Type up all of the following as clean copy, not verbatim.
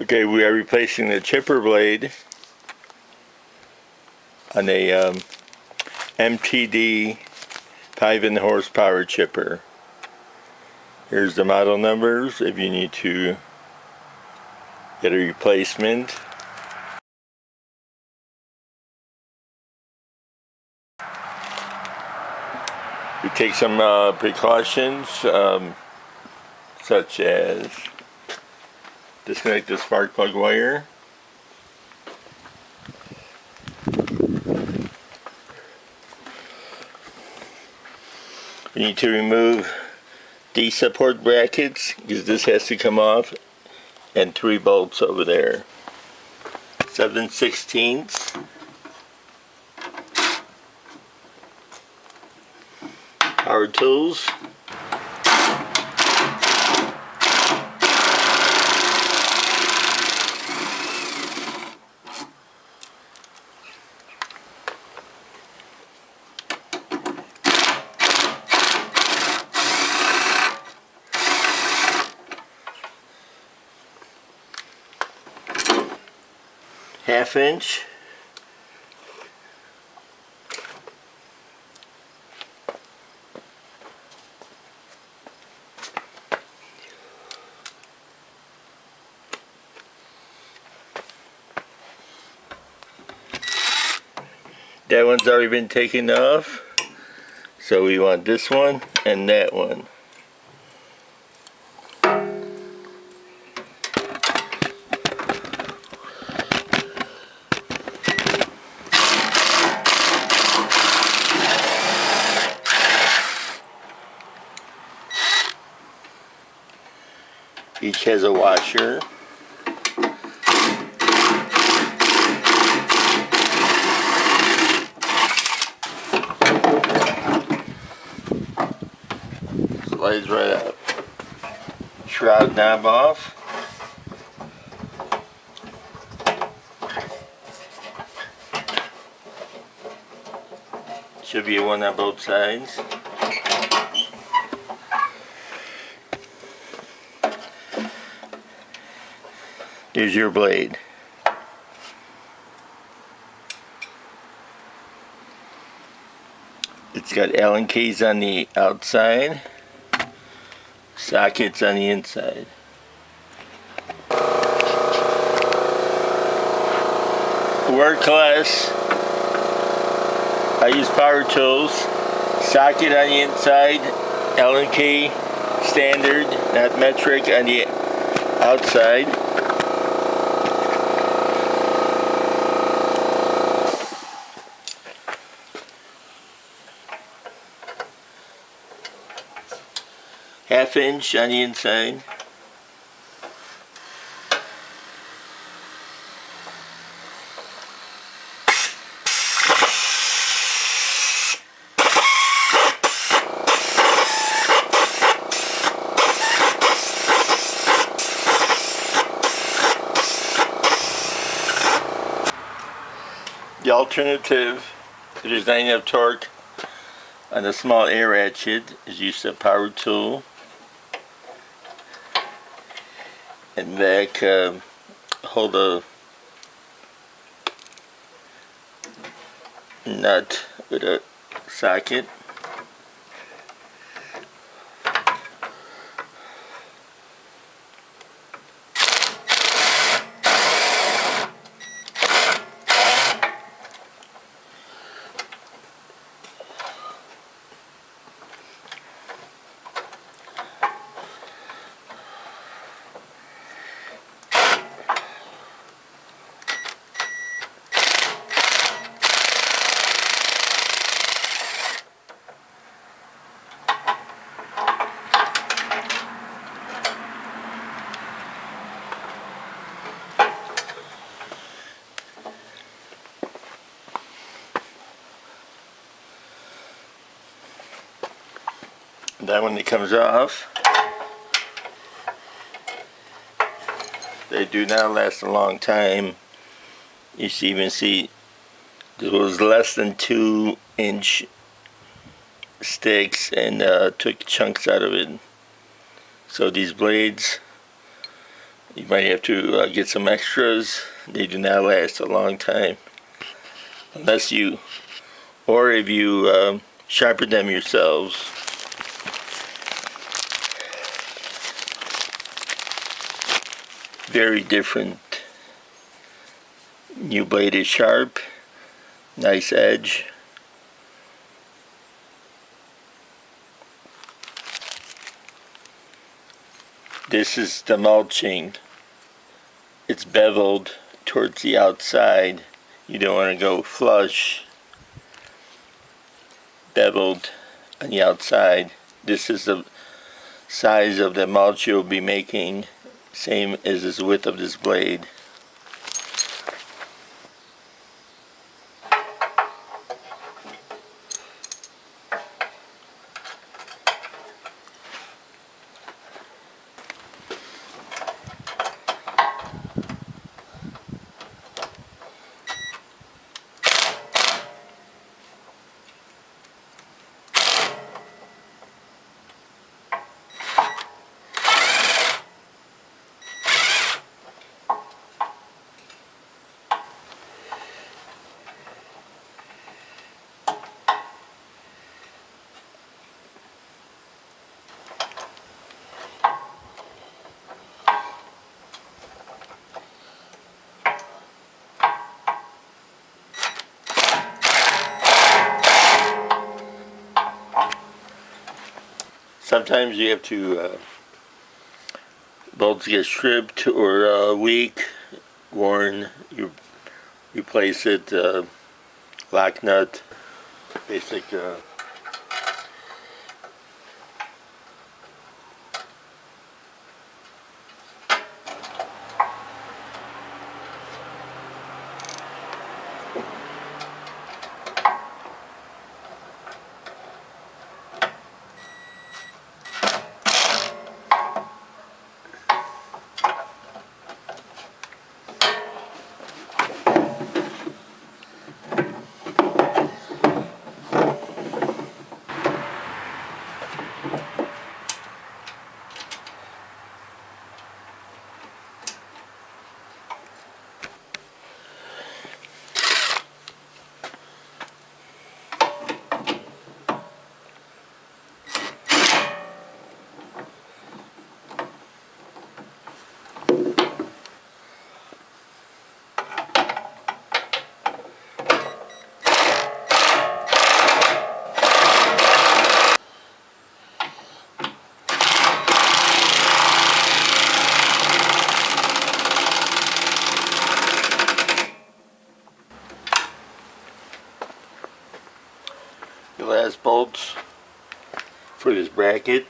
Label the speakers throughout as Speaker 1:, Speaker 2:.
Speaker 1: Okay, we are replacing the chipper blade on a MTD 5 horsepower chipper. Here's the model numbers if you need to get a replacement. We take some precautions, such as disconnect the spark plug wire. We need to remove these support brackets because this has to come off, and 3 bolts over there. 7/16 power tools. Half-inch. That one's already been taken off, so we want this one and that one. Each has a washer. Slides right up. Shroud knob off. Should be one on both sides. Here's your blade. It's got Allen keys on the outside, sockets on the inside. Work class. I use power tools. Socket on the inside, Allen key, standard, not metric, on the outside. Half-inch on the inside. The alternative, if there's not enough torque on a small air ratchet, is use a power tool and back hold a nut with a socket. Then when it comes off, they do not last a long time. You should even see there was less than 2-inch sticks and took chunks out of it. So these blades You might have to get some extras. They do not last a long time unless you, or if you sharpen them yourselves. Very different. New blade is sharp, nice edge. This is the mulching. It's beveled towards the outside. You don't want to go flush. Beveled on the outside. This is the size of the mulch you'll be making, same as the width of this blade. Sometimes you have to bolts get stripped or weak, worn. You replace it, lock nut, basic. The last bolts for this bracket.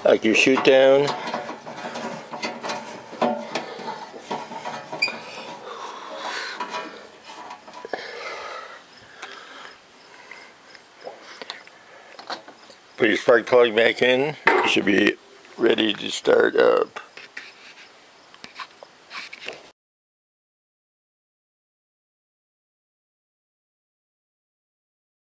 Speaker 1: Like your shoot down. Put your spark plug back in. You should be ready to start up.